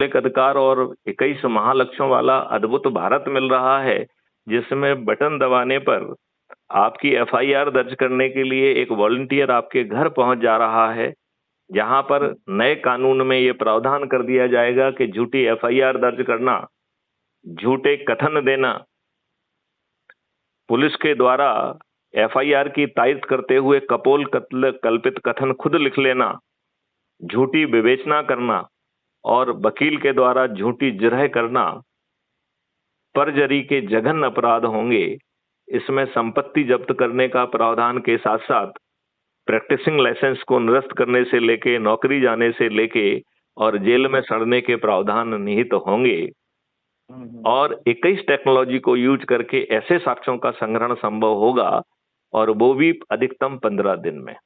मौलिक अधिकार और 21 महालक्ष्यों वाला अद्भुत भारत मिल रहा है, जिसमें बटन दबाने पर आपकी एफआईआर दर्ज करने के लिए एक वॉलंटियर आपके घर पहुंच जा रहा है, जहां पर नए कानून में यह प्रावधान कर दिया जाएगा कि झूठी एफआईआर दर्ज करना, झूठे कथन देना, पुलिस के द्वारा एफआईआर की तारीफ करते हुए कपोल कल्पित कथन खुद लिख लेना, झूठी विवेचना करना और वकील के द्वारा झूठी जिरह करना परजरी के जघन्य अपराध होंगे। इसमें संपत्ति जब्त करने का प्रावधान के साथ साथ प्रैक्टिसिंग लाइसेंस को निरस्त करने से लेके, नौकरी जाने से लेके और जेल में सड़ने के प्रावधान निहित होंगे। और 21 टेक्नोलॉजी को यूज करके ऐसे साक्ष्यों का संग्रहण संभव होगा, और वो भी अधिकतम 15 दिन में।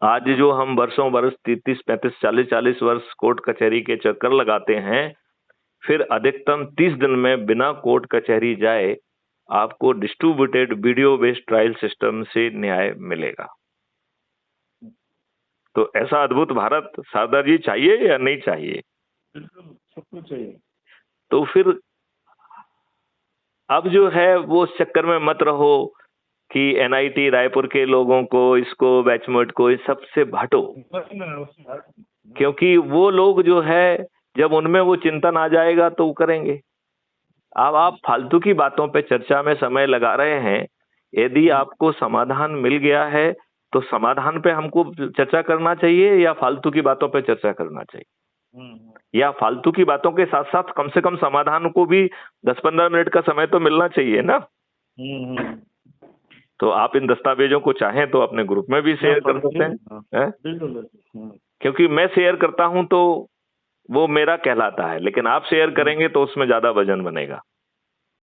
आज जो हम वर्षों वर्ष 30, 35, 40 वर्ष कोर्ट कचहरी के चक्कर लगाते हैं, फिर अधिकतम 30 दिन में बिना कोर्ट कचहरी जाए आपको distributed video based trial system से न्याय मिलेगा। तो ऐसा अद्भुत भारत शारदा जी चाहिए या नहीं चाहिए? बिल्कुल, सबको चाहिए। तो फिर अब जो है वो उस चक्कर में मत रहो कि एनआईटी रायपुर के लोगों को, इसको, बैचमेट को, इस सबसे हटो, क्योंकि वो लोग जो है जब उनमें वो चिंतन आ जाएगा तो वो करेंगे। अब आप फालतू की बातों पे चर्चा में समय लगा रहे हैं। यदि आपको समाधान मिल गया है तो समाधान पे हमको चर्चा करना चाहिए या फालतू की बातों पे चर्चा करना चाहिए? या फालतू की बातों के साथ साथ कम से कम समाधान को भी 10-15 मिनट का समय तो मिलना चाहिए ना। तो आप इन दस्तावेजों को चाहें तो अपने ग्रुप में भी शेयर कर सकते हैं, क्योंकि मैं शेयर करता हूं तो वो मेरा कहलाता है, लेकिन आप शेयर करेंगे तो उसमें ज्यादा वजन बनेगा।